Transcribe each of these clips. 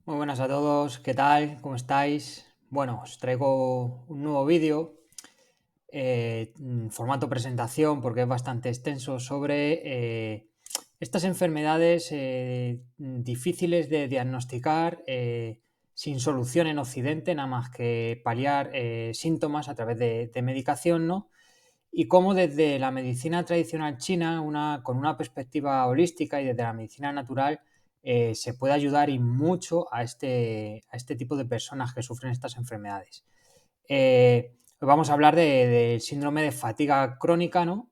Muy buenas a todos, ¿qué tal? ¿Cómo estáis? Bueno, os traigo un nuevo vídeo, formato presentación porque es bastante extenso sobre estas enfermedades difíciles de diagnosticar sin solución en Occidente, nada más que paliar síntomas a través de medicación, ¿no? Y cómo desde la medicina tradicional china, con una perspectiva holística y desde la medicina natural, se puede ayudar y mucho a este tipo de personas que sufren estas enfermedades. Hoy vamos a hablar del síndrome de fatiga crónica, ¿no?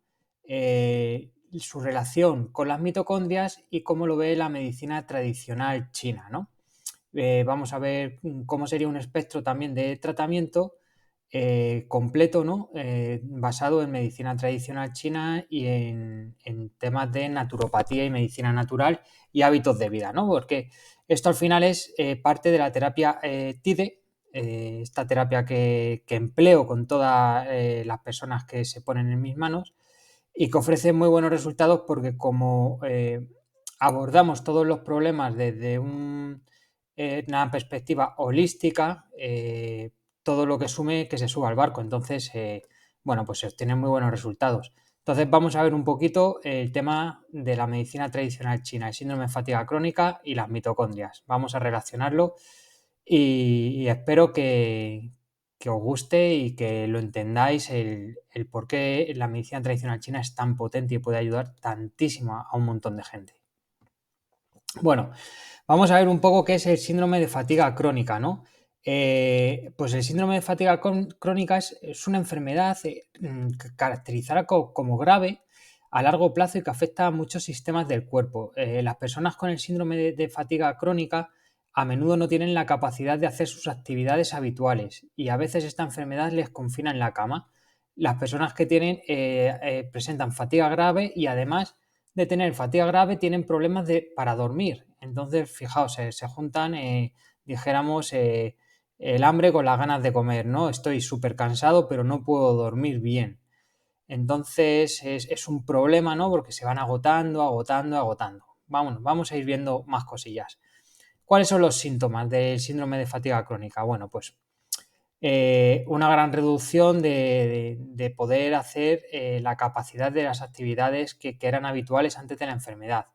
Su relación con las mitocondrias y cómo lo ve la medicina tradicional china, ¿no? Vamos a ver cómo sería un espectro también de tratamiento completo, ¿no? Basado en medicina tradicional china y en temas de naturopatía y medicina natural y hábitos de vida, ¿no? Porque esto al final es parte de la terapia TIDE, esta terapia que empleo con todas las personas que se ponen en mis manos y que ofrece muy buenos resultados porque como abordamos todos los problemas desde una perspectiva holística, todo lo que sume que se suba al barco. Entonces, bueno, pues se obtienen muy buenos resultados. Entonces vamos a ver un poquito el tema de la medicina tradicional china, el síndrome de fatiga crónica y las mitocondrias. Vamos a relacionarlo y espero que os guste y que lo entendáis el por qué la medicina tradicional china es tan potente y puede ayudar tantísimo a un montón de gente. Bueno, vamos a ver un poco qué es el síndrome de fatiga crónica, ¿no? Pues el síndrome de fatiga crónica es una enfermedad que caracterizará como grave a largo plazo y que afecta a muchos sistemas del cuerpo. Las personas con el síndrome de fatiga crónica a menudo no tienen la capacidad de hacer sus actividades habituales y a veces esta enfermedad les confina en la cama. Las personas que presentan fatiga grave y además de tener fatiga grave tienen problemas para dormir. Entonces, fijaos, se juntan, dijéramos, el hambre con las ganas de comer, ¿no? Estoy súper cansado, pero no puedo dormir bien. Entonces, es un problema, ¿no? Porque se van agotando, agotando, agotando. Vamos a ir viendo más cosillas. ¿Cuáles son los síntomas del síndrome de fatiga crónica? Bueno, pues una gran reducción de poder hacer la capacidad de las actividades que eran habituales antes de la enfermedad.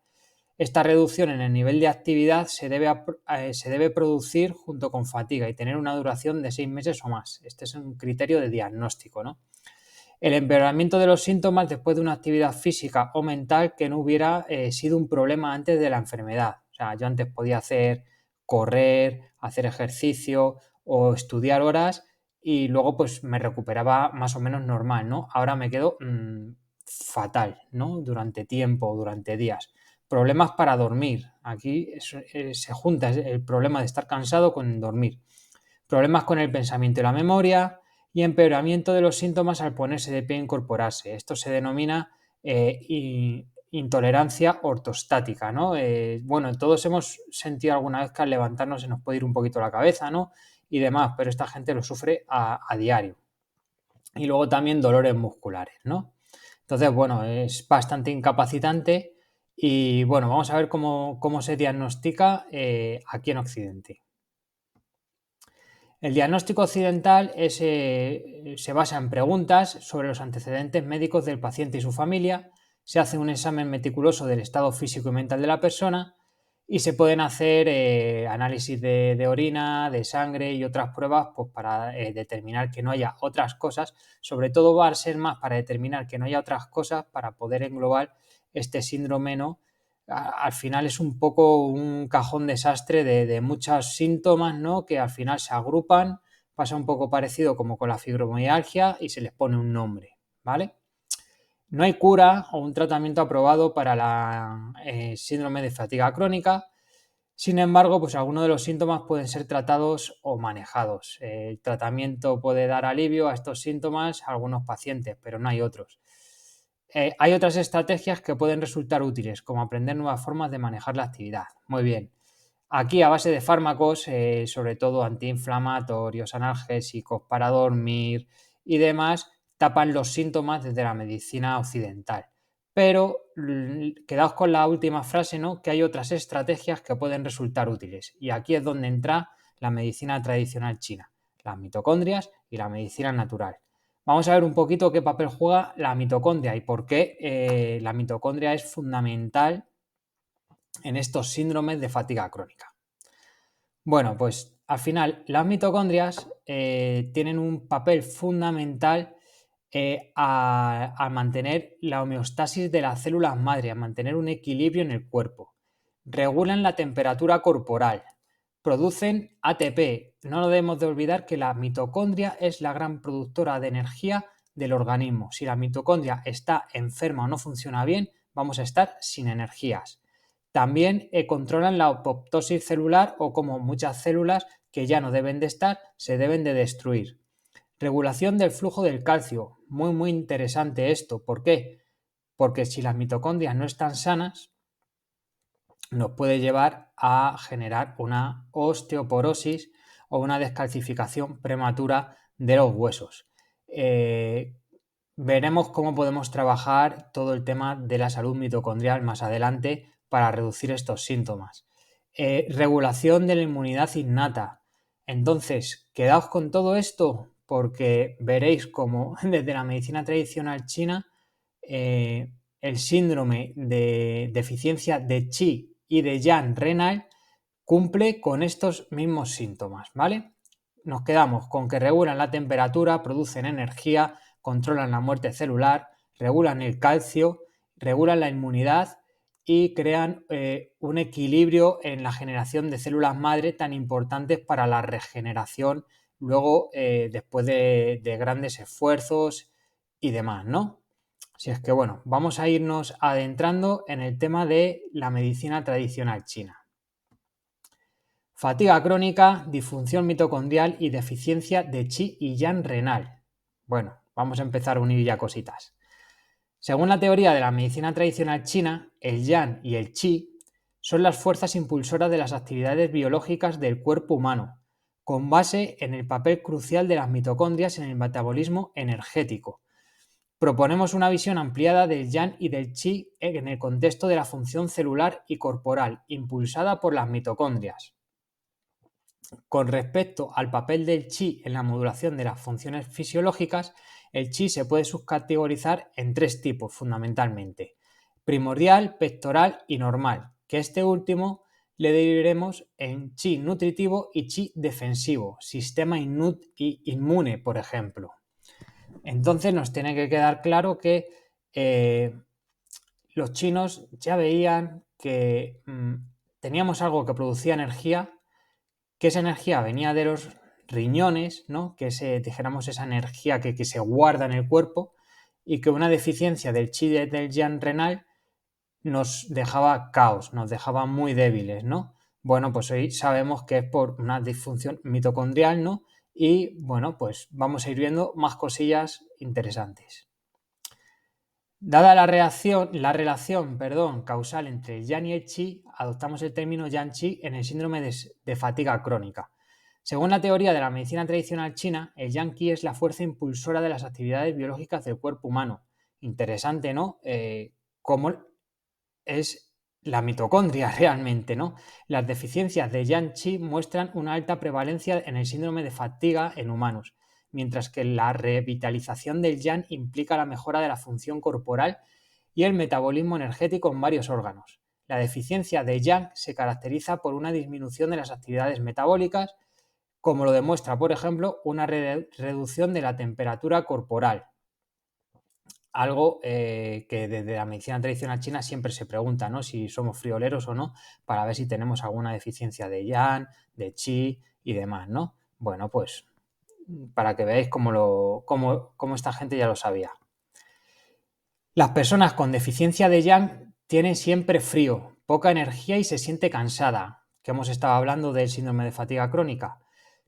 Esta reducción en el nivel de actividad se debe producir junto con fatiga y tener una duración de 6 meses o más. Este es un criterio de diagnóstico, ¿no? El empeoramiento de los síntomas después de una actividad física o mental que no hubiera sido un problema antes de la enfermedad. O sea, yo antes podía correr, hacer ejercicio o estudiar horas y luego pues me recuperaba más o menos normal, ¿no? Ahora me quedo fatal, ¿no? Durante tiempo, durante días. Problemas para dormir. Aquí se junta el problema de estar cansado con dormir. Problemas con el pensamiento y la memoria y empeoramiento de los síntomas al ponerse de pie e incorporarse. Esto se denomina intolerancia ortostática, ¿no? Bueno, todos hemos sentido alguna vez que al levantarnos se nos puede ir un poquito la cabeza, ¿no? Y demás, pero esta gente lo sufre a diario. Y luego también dolores musculares, ¿no? Entonces, bueno, es bastante incapacitante y bueno, vamos a ver cómo se diagnostica aquí en Occidente. El diagnóstico occidental se basa en preguntas sobre los antecedentes médicos del paciente y su familia, se hace un examen meticuloso del estado físico y mental de la persona y se pueden hacer análisis de orina, de sangre y otras pruebas pues, para determinar que no haya otras cosas. Sobre todo va a ser más para determinar que no haya otras cosas para poder englobar este síndrome, ¿no? Al final es un poco un cajón desastre de muchos síntomas, ¿no? Que al final se agrupan, pasa un poco parecido como con la fibromialgia y se les pone un nombre, ¿vale? No hay cura o un tratamiento aprobado para la síndrome de fatiga crónica. Sin embargo, pues algunos de los síntomas pueden ser tratados o manejados. El tratamiento puede dar alivio a estos síntomas a algunos pacientes, pero no hay otros. Hay otras estrategias que pueden resultar útiles, como aprender nuevas formas de manejar la actividad. Muy bien. Aquí, a base de fármacos, sobre todo antiinflamatorios, analgésicos, para dormir y demás, tapan los síntomas desde la medicina occidental. pero quedaos con la última frase, ¿no? Que hay otras estrategias que pueden resultar útiles. Y aquí es donde entra la medicina tradicional china, las mitocondrias y la medicina natural. Vamos a ver un poquito qué papel juega la mitocondria y por qué la mitocondria es fundamental en estos síndromes de fatiga crónica. Bueno, pues al final las mitocondrias tienen un papel fundamental a mantener la homeostasis de las células madre, a mantener un equilibrio en el cuerpo. Regulan la temperatura corporal, producen ATP. No debemos de olvidar que la mitocondria es la gran productora de energía del organismo. Si la mitocondria está enferma o no funciona bien, vamos a estar sin energías. También controlan la apoptosis celular o como muchas células que ya no deben de estar, se deben de destruir. Regulación del flujo del calcio. Muy interesante esto. ¿Por qué? Porque si las mitocondrias no están sanas, nos puede llevar a generar una osteoporosis o una descalcificación prematura de los huesos. Veremos cómo podemos trabajar todo el tema de la salud mitocondrial más adelante para reducir estos síntomas. Regulación de la inmunidad innata. Entonces, quedaos con todo esto porque veréis cómo desde la medicina tradicional china el síndrome de deficiencia de Qi y de Yang renal cumple con estos mismos síntomas, ¿vale? Nos quedamos con que regulan la temperatura, producen energía, controlan la muerte celular, regulan el calcio, regulan la inmunidad y crean un equilibrio en la generación de células madre tan importantes para la regeneración luego después de grandes esfuerzos y demás, ¿no? Si es que bueno, vamos a irnos adentrando en el tema de la medicina tradicional china. Fatiga crónica, disfunción mitocondrial y deficiencia de Qi y Yang renal. Bueno, vamos a empezar a unir ya cositas. Según la teoría de la medicina tradicional china, el Yang y el Qi son las fuerzas impulsoras de las actividades biológicas del cuerpo humano, con base en el papel crucial de las mitocondrias en el metabolismo energético. Proponemos una visión ampliada del Yang y del Qi en el contexto de la función celular y corporal, impulsada por las mitocondrias. Con respecto al papel del Qi en la modulación de las funciones fisiológicas, el Qi se puede subcategorizar en tres tipos fundamentalmente: primordial, pectoral y normal, que este último le dividiremos en Qi nutritivo y Qi defensivo, sistema inmune, por ejemplo. Entonces nos tiene que quedar claro que los chinos ya veían que teníamos algo que producía energía, que esa energía venía de los riñones, ¿no? Que dijéramos esa energía que se guarda en el cuerpo, y que una deficiencia del Qi y del Yang renal nos dejaba caos, nos dejaba muy débiles, ¿no? Bueno, pues hoy sabemos que es por una disfunción mitocondrial, ¿no? Y bueno, pues vamos a ir viendo más cosillas interesantes. Dada la relación causal entre el Yang y el Qi, adoptamos el término Yang-Qi en el síndrome de fatiga crónica. Según la teoría de la medicina tradicional china, el Yang-Qi es la fuerza impulsora de las actividades biológicas del cuerpo humano. Interesante, ¿no? Cómo es la mitocondria realmente, ¿no? Las deficiencias de Yang-Qi muestran una alta prevalencia en el síndrome de fatiga en humanos, mientras que la revitalización del Yang implica la mejora de la función corporal y el metabolismo energético en varios órganos. La deficiencia de Yang se caracteriza por una disminución de las actividades metabólicas, como lo demuestra, por ejemplo, una reducción de la temperatura corporal. Algo que desde la medicina tradicional china siempre se pregunta, ¿no? Si somos frioleros o no, para ver si tenemos alguna deficiencia de Yang, de Qi y demás, ¿no? Bueno, pues para que veáis cómo esta gente ya lo sabía. Las personas con deficiencia de Yang tienen siempre frío, poca energía y se siente cansada, que hemos estado hablando del síndrome de fatiga crónica.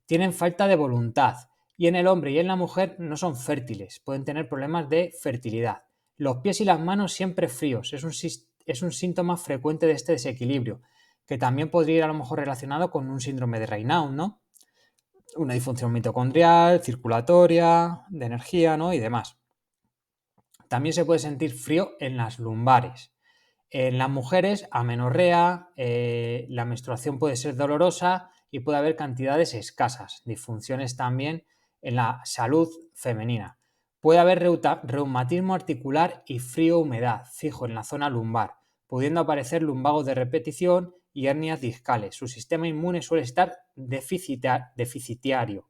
Tienen falta de voluntad y en el hombre y en la mujer no son fértiles, pueden tener problemas de fertilidad. Los pies y las manos siempre fríos, es un síntoma frecuente de este desequilibrio, que también podría ir a lo mejor relacionado con un síndrome de Raynaud, ¿no? Una disfunción mitocondrial, circulatoria, de energía, ¿no? Y demás. también se puede sentir frío en las lumbares. En las mujeres, amenorrea, la menstruación puede ser dolorosa y puede haber cantidades escasas, disfunciones también en la salud femenina. Puede haber reumatismo articular y frío-humedad fijo en la zona lumbar, pudiendo aparecer lumbagos de repetición y hernias discales. Su sistema inmune suele estar deficitario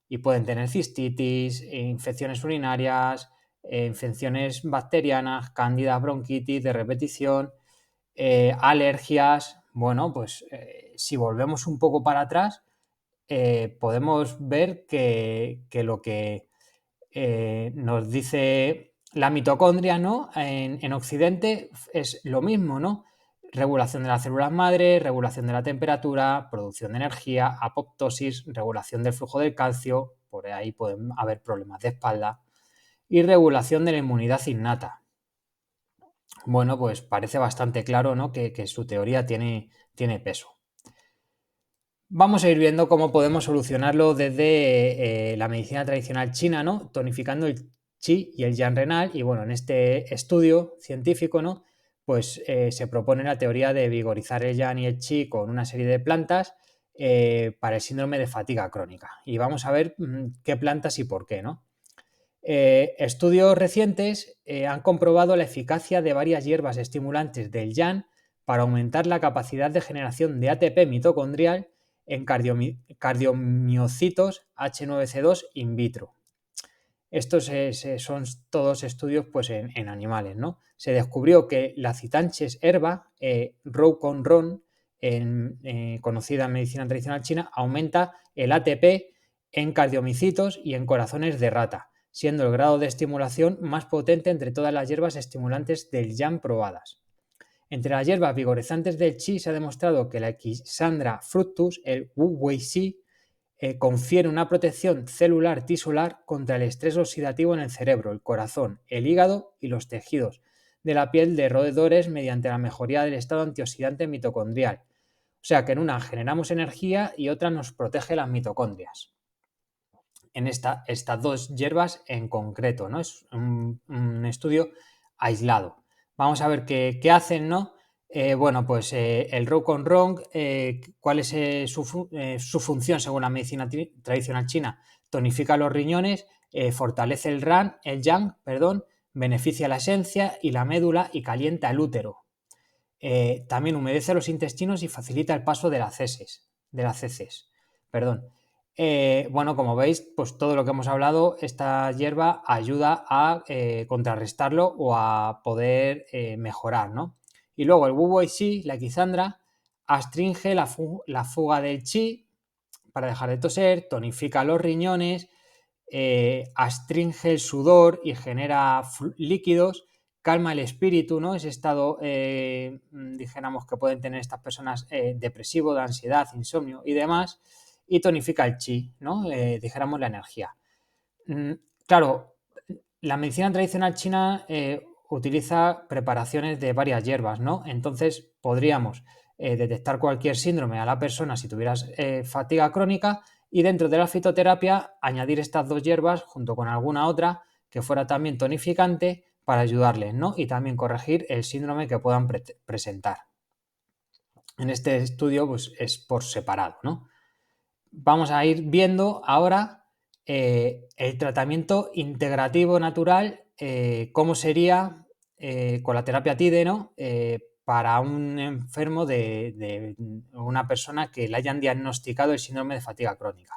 y pueden tener cistitis, infecciones urinarias, infecciones bacterianas, cándida, bronquitis de repetición, alergias. Bueno, pues si volvemos un poco para atrás, podemos ver que lo que nos dice la mitocondria, ¿no? En Occidente es lo mismo, ¿no? Regulación de las células madre, regulación de la temperatura, producción de energía, apoptosis, regulación del flujo del calcio, por ahí pueden haber problemas de espalda, y regulación de la inmunidad innata. Bueno, pues parece bastante claro, ¿no? que su teoría tiene peso. Vamos a ir viendo cómo podemos solucionarlo desde la medicina tradicional china, ¿no? Tonificando el Qi y el Yang renal. Y bueno, en este estudio científico, ¿no? Pues se propone la teoría de vigorizar el Yang y el Qi con una serie de plantas para el síndrome de fatiga crónica. Y vamos a ver qué plantas y por qué, ¿no? Estudios recientes han comprobado la eficacia de varias hierbas estimulantes del Yang para aumentar la capacidad de generación de ATP mitocondrial en cardiomiocitos H9C2 in vitro. Estos son todos estudios pues, en animales, ¿no? Se descubrió que la citanches herba, rouconron, conocida en medicina tradicional china, aumenta el ATP en cardiomicitos y en corazones de rata, siendo el grado de estimulación más potente entre todas las hierbas estimulantes del Yang probadas. Entre las hierbas vigorizantes del Qi se ha demostrado que la Xandra fructus, el Wu Wei Xi, confiere una protección celular tisular contra el estrés oxidativo en el cerebro, el corazón, el hígado y los tejidos de la piel de roedores mediante la mejoría del estado antioxidante mitocondrial. O sea que en una generamos energía y otra nos protege las mitocondrias. En estas dos hierbas en concreto, ¿no? Es un estudio aislado. Vamos a ver qué hacen, ¿no? Bueno, pues el rouconrong, ¿cuál es su función según la medicina tradicional china? Tonifica los riñones, fortalece el yang, beneficia la esencia y la médula y calienta el útero. También humedece los intestinos y facilita el paso de las heces. Bueno, como veis, pues todo lo que hemos hablado, esta hierba ayuda a contrarrestarlo o a poder mejorar, ¿no? Y luego el Wu Wei Xi, la Xandra, astringe la fuga del Qi para dejar de toser, tonifica los riñones, astringe el sudor y genera líquidos, calma el espíritu, ¿no? Ese estado, dijéramos, que pueden tener estas personas depresivo, de ansiedad, insomnio y demás, y tonifica el Qi, ¿no? Dijéramos la energía. Claro, la medicina tradicional china utiliza preparaciones de varias hierbas, ¿no? Entonces podríamos detectar cualquier síndrome a la persona si tuvieras fatiga crónica y dentro de la fitoterapia añadir estas dos hierbas junto con alguna otra que fuera también tonificante para ayudarles, ¿no? Y también corregir el síndrome que puedan presentar. En este estudio pues es por separado, ¿no? Vamos a ir viendo ahora el tratamiento integrativo natural, cómo sería con la terapia TIDE, ¿no? Para un enfermo de una persona que le hayan diagnosticado el síndrome de fatiga crónica.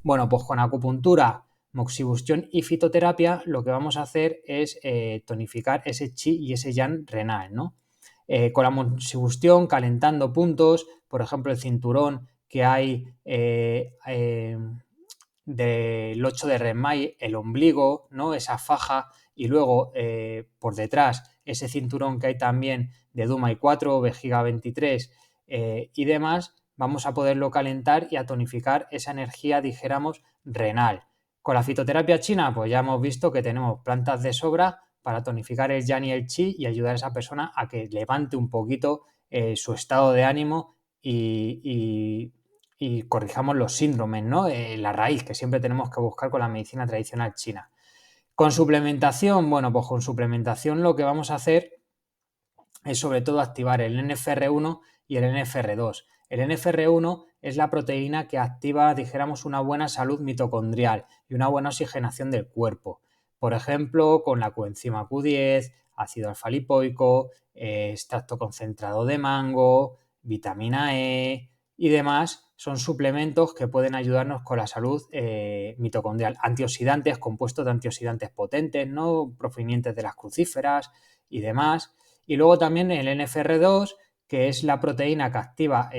Bueno, pues con acupuntura, moxibustión y fitoterapia lo que vamos a hacer es tonificar ese Qi y ese Yang renal, ¿no? Con la moxibustión calentando puntos, por ejemplo el cinturón que hay del 8 de Renmai, el ombligo, ¿no? Esa faja y luego por detrás ese cinturón que hay también de Dumai 4, vejiga 23 y demás, vamos a poderlo calentar y a tonificar esa energía, dijéramos, renal. Con la fitoterapia china, pues ya hemos visto que tenemos plantas de sobra para tonificar el Yang y el Qi y ayudar a esa persona a que levante un poquito su estado de ánimo y corrijamos los síndromes, ¿no? La raíz que siempre tenemos que buscar con la medicina tradicional china. Con suplementación, bueno, pues con suplementación lo que vamos a hacer es sobre todo activar el NFR1 y el NFR2. El NFR1 es la proteína que activa, dijéramos, una buena salud mitocondrial y una buena oxigenación del cuerpo. Por ejemplo, con la coenzima Q10, ácido alfa-lipoico, extracto concentrado de mango, vitamina E y demás, son suplementos que pueden ayudarnos con la salud mitocondrial. Antioxidantes, compuestos de antioxidantes potentes, ¿no? Provenientes de las crucíferas y demás. Y luego también el NFR2, que es la proteína que activa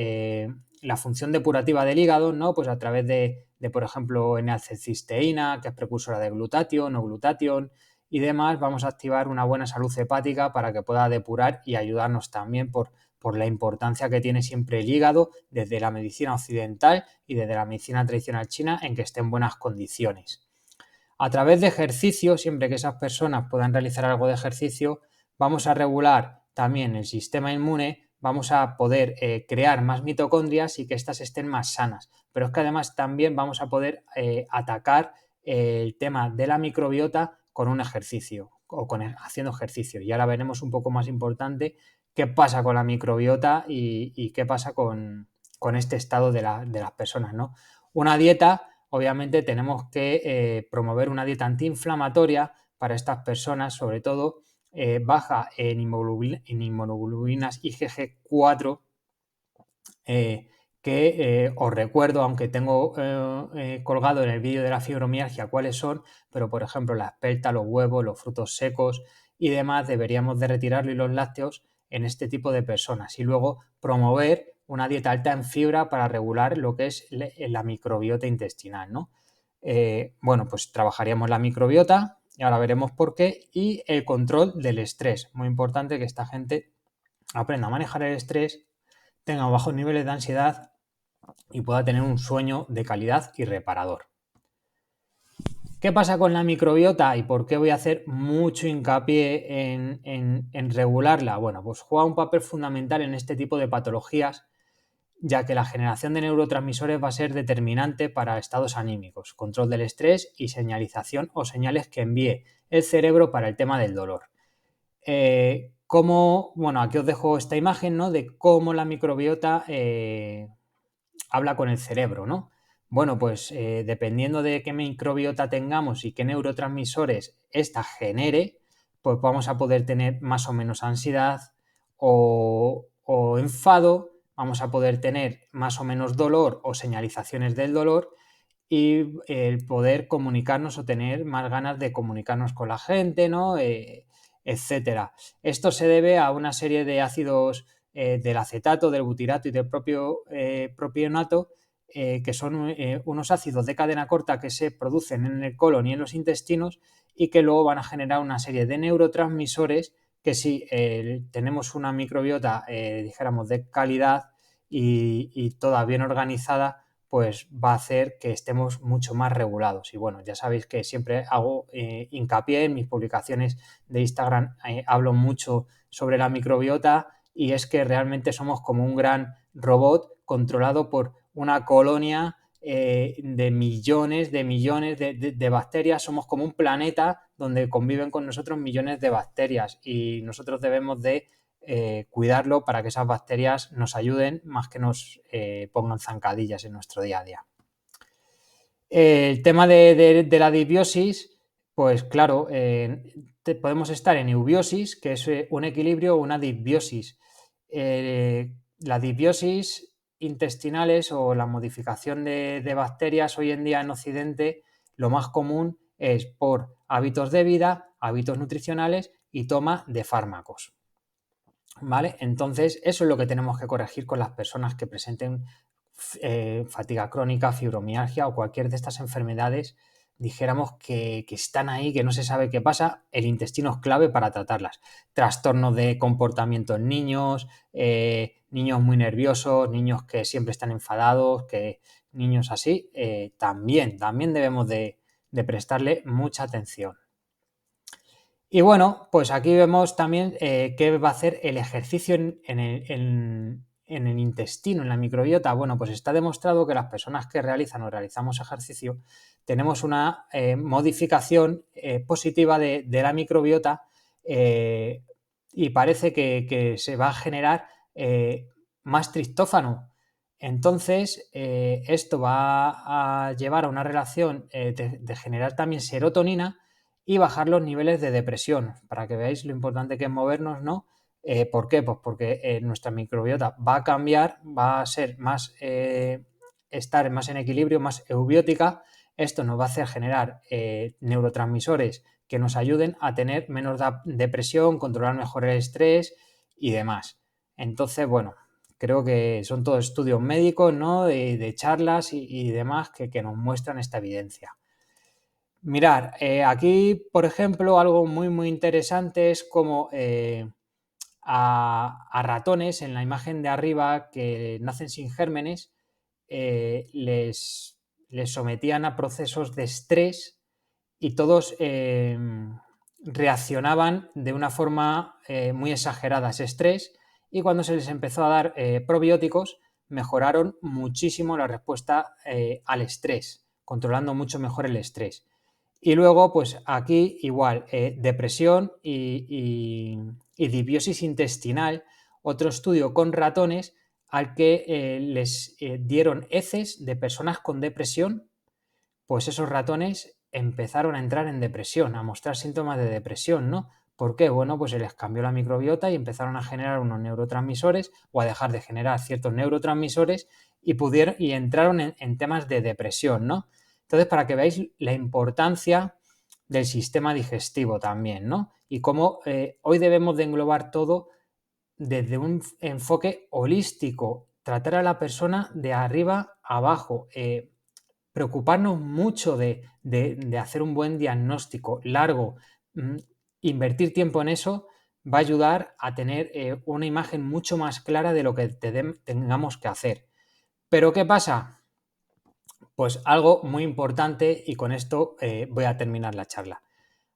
la función depurativa del hígado, ¿no? Pues a través de por ejemplo, N-acetilcisteína, que es precursora de glutatión o glutatión y demás, vamos a activar una buena salud hepática para que pueda depurar y ayudarnos también por la importancia que tiene siempre el hígado desde la medicina occidental y desde la medicina tradicional china en que esté en buenas condiciones. A través de ejercicio, siempre que esas personas puedan realizar algo de ejercicio, vamos a regular también el sistema inmune, vamos a poder crear más mitocondrias y que éstas estén más sanas. Pero es que además también vamos a poder atacar el tema de la microbiota con un ejercicio o haciendo ejercicio. Y ahora veremos un poco más importante qué pasa con la microbiota y qué pasa con este estado de las personas, ¿no? Una dieta, obviamente tenemos que promover una dieta antiinflamatoria para estas personas, sobre todo baja en inmunoglobulinas IgG4, que os recuerdo, aunque tengo colgado en el vídeo de la fibromialgia cuáles son, pero por ejemplo la espelta, los huevos, los frutos secos y demás deberíamos de retirarlo, y los lácteos en este tipo de personas, y luego promover una dieta alta en fibra para regular lo que es la microbiota intestinal, ¿no? Bueno, pues trabajaríamos la microbiota y ahora veremos por qué, y el control del estrés. Muy importante que esta gente aprenda a manejar el estrés, tenga bajos niveles de ansiedad y pueda tener un sueño de calidad y reparador. ¿Qué pasa con la microbiota y por qué voy a hacer mucho hincapié en regularla? Bueno, pues juega un papel fundamental en este tipo de patologías, ya que la generación de neurotransmisores va a ser determinante para estados anímicos, control del estrés y señalización o señales que envíe el cerebro para el tema del dolor. Bueno, aquí os dejo esta imagen, ¿no? De cómo la microbiota habla con el cerebro, ¿no? Bueno, pues dependiendo de qué microbiota tengamos y qué neurotransmisores esta genere, pues vamos a poder tener más o menos ansiedad o enfado, vamos a poder tener más o menos dolor o señalizaciones del dolor, y el poder comunicarnos o tener más ganas de comunicarnos con la gente, ¿no? Etcétera. Esto se debe a una serie de ácidos del acetato, del butirato y del propio propionato, que son unos ácidos de cadena corta que se producen en el colon y en los intestinos y que luego van a generar una serie de neurotransmisores que, si tenemos una microbiota, dijéramos, de calidad y toda bien organizada, pues va a hacer que estemos mucho más regulados. Y bueno, ya sabéis que siempre hago hincapié en mis publicaciones de Instagram, hablo mucho sobre la microbiota, y es que realmente somos como un gran robot controlado por una colonia de millones de bacterias. Somos como un planeta donde conviven con nosotros millones de bacterias y nosotros debemos de cuidarlo para que esas bacterias nos ayuden más que nos pongan zancadillas en nuestro día a día. El tema de la disbiosis, pues claro, podemos estar en eubiosis, que es un equilibrio, o una disbiosis. La disbiosis intestinales o la modificación de bacterias hoy en día en Occidente, lo más común es por hábitos de vida, hábitos nutricionales y toma de fármacos. ¿Vale? Entonces, eso es lo que tenemos que corregir con las personas que presenten fatiga crónica, fibromialgia o cualquier de estas enfermedades, dijéramos, que están ahí, que no se sabe qué pasa. El intestino es clave para tratarlas. Trastornos de comportamiento en niños, niños muy nerviosos, niños que siempre están enfadados, niños así, también debemos de prestarle mucha atención. Y bueno, pues aquí vemos también qué va a hacer el ejercicio en en el intestino, en la microbiota, bueno, pues está demostrado que las personas que realizan o realizamos ejercicio tenemos una modificación positiva de la microbiota y parece que se va a generar más triptófano. Entonces, esto va a llevar a una relación de generar también serotonina y bajar los niveles de depresión, para que veáis lo importante que es movernos, ¿no? ¿Por qué? Pues porque nuestra microbiota va a cambiar, va a ser más, estar más en equilibrio, más eubiótica. Esto nos va a hacer generar neurotransmisores que nos ayuden a tener menos depresión, controlar mejor el estrés y demás. Entonces, bueno, creo que son todos estudios médicos, ¿no? De charlas y demás que nos muestran esta evidencia. Mirar, aquí, por ejemplo, algo muy interesante es como a ratones en la imagen de arriba que nacen sin gérmenes, les sometían a procesos de estrés y todos reaccionaban de una forma muy exagerada a ese estrés, y cuando se les empezó a dar probióticos mejoraron muchísimo la respuesta al estrés, controlando mucho mejor el estrés. Y luego, pues aquí igual, depresión y disbiosis intestinal, otro estudio con ratones al que les dieron heces de personas con depresión, pues esos ratones empezaron a entrar en depresión, a mostrar síntomas de depresión, ¿no? ¿Por qué? Bueno, pues se les cambió la microbiota y empezaron a generar unos neurotransmisores o a dejar de generar ciertos neurotransmisores y entraron en temas de depresión, ¿no? Entonces, para que veáis la importancia del sistema digestivo también, ¿no? Y cómo hoy debemos de englobar todo desde un enfoque holístico, tratar a la persona de arriba a abajo, preocuparnos mucho de hacer un buen diagnóstico largo, invertir tiempo en eso va a ayudar a tener una imagen mucho más clara de lo que tengamos que hacer. ¿Pero qué pasa? Pues algo muy importante, y con esto voy a terminar la charla.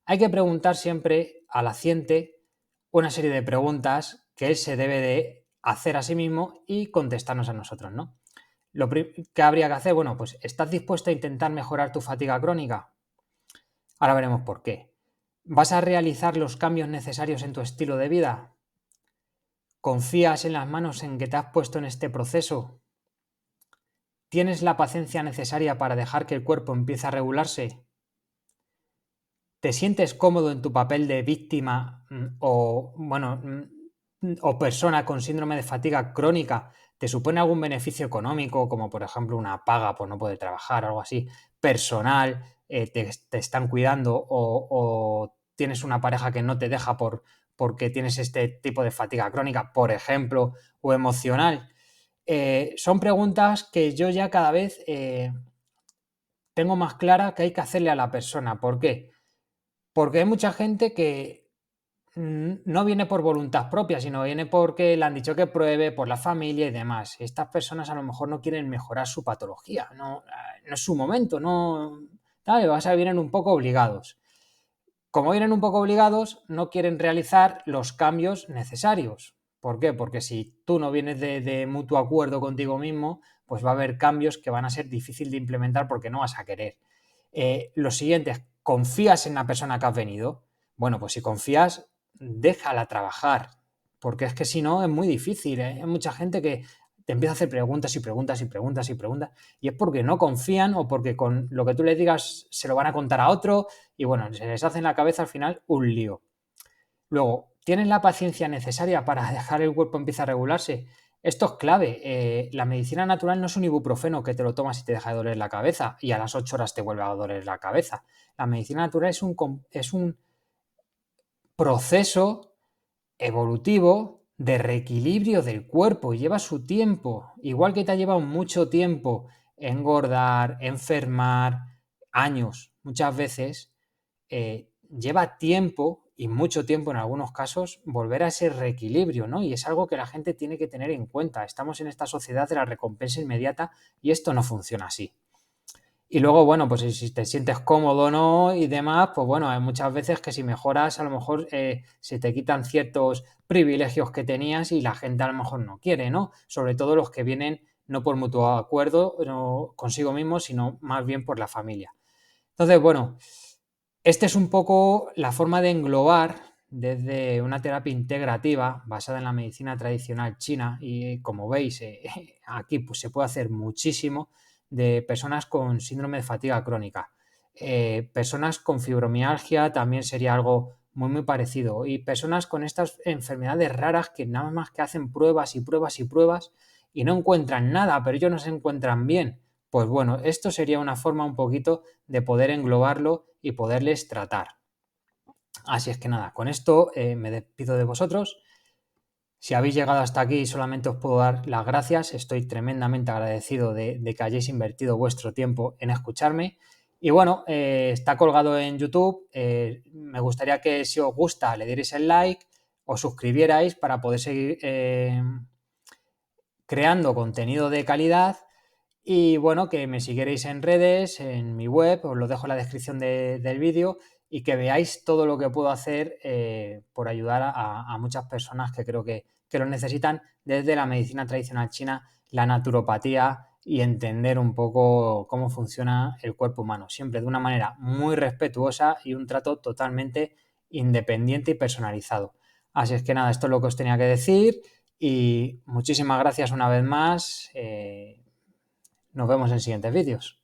Hay que preguntar siempre al paciente una serie de preguntas que él se debe de hacer a sí mismo y contestarnos a nosotros, ¿no? ¿Qué habría que hacer? Bueno, pues ¿estás dispuesto a intentar mejorar tu fatiga crónica? Ahora veremos por qué. ¿Vas a realizar los cambios necesarios en tu estilo de vida? ¿Confías en las manos en que te has puesto en este proceso? ¿Tienes la paciencia necesaria para dejar que el cuerpo empiece a regularse? ¿Te sientes cómodo en tu papel de víctima o persona con síndrome de fatiga crónica? ¿Te supone algún beneficio económico, como por ejemplo una paga por no poder trabajar o algo así, personal? ¿Te están cuidando o tienes una pareja que no te deja porque tienes este tipo de fatiga crónica, por ejemplo, o emocional? Son preguntas que yo ya cada vez tengo más clara que hay que hacerle a la persona. ¿Por qué? Porque hay mucha gente que no viene por voluntad propia, sino viene porque le han dicho que pruebe, por la familia y demás. Estas personas a lo mejor no quieren mejorar su patología, no es su momento, no, tal, vienen un poco obligados. Como vienen un poco obligados, no quieren realizar los cambios necesarios. ¿Por qué? Porque si tú no vienes de mutuo acuerdo contigo mismo, pues va a haber cambios que van a ser difíciles de implementar porque no vas a querer. Lo siguiente, ¿confías en la persona que has venido? Bueno, pues si confías, déjala trabajar, porque es que si no es muy difícil, ¿eh? Hay mucha gente que te empieza a hacer preguntas y preguntas y preguntas y preguntas, y es porque no confían o porque con lo que tú les digas se lo van a contar a otro y bueno, se les hace en la cabeza al final un lío. Luego, ¿tienes la paciencia necesaria para dejar el cuerpo empiece a regularse? Esto es clave. La medicina natural no es un ibuprofeno que te lo tomas y te deja de doler la cabeza y a las 8 horas te vuelve a doler la cabeza. La medicina natural es un proceso evolutivo de reequilibrio del cuerpo y lleva su tiempo, igual que te ha llevado mucho tiempo engordar, enfermar, años, muchas veces, lleva tiempo y mucho tiempo en algunos casos volver a ese reequilibrio, ¿no? Y es algo que la gente tiene que tener en cuenta. Estamos en esta sociedad de la recompensa inmediata y esto no funciona así. Y luego, bueno, pues si te sientes cómodo o no y demás, pues bueno, hay muchas veces que si mejoras, a lo mejor se te quitan ciertos privilegios que tenías y la gente a lo mejor no quiere, ¿no? Sobre todo los que vienen no por mutuo acuerdo no consigo mismo, sino más bien por la familia. Entonces, bueno, esta es un poco la forma de englobar desde una terapia integrativa basada en la medicina tradicional china y como veis aquí pues, se puede hacer muchísimo de personas con síndrome de fatiga crónica. Personas con fibromialgia también sería algo muy parecido y personas con estas enfermedades raras que nada más que hacen pruebas y pruebas y pruebas y no encuentran nada, pero ellos no se encuentran bien. Pues bueno, esto sería una forma un poquito de poder englobarlo y poderles tratar. Así es que nada, con esto me despido de vosotros. Si habéis llegado hasta aquí, solamente os puedo dar las gracias. Estoy tremendamente agradecido de que hayáis invertido vuestro tiempo en escucharme. Y bueno, está colgado en YouTube. Me gustaría que si os gusta le dierais el like, os suscribierais para poder seguir creando contenido de calidad. Y bueno, que me siguierais en redes, en mi web, os lo dejo en la descripción del vídeo y que veáis todo lo que puedo hacer por ayudar a muchas personas que creo que lo necesitan desde la medicina tradicional china, la naturopatía y entender un poco cómo funciona el cuerpo humano, siempre de una manera muy respetuosa y un trato totalmente independiente y personalizado. Así es que nada, esto es lo que os tenía que decir y muchísimas gracias una vez más. Nos vemos en siguientes vídeos.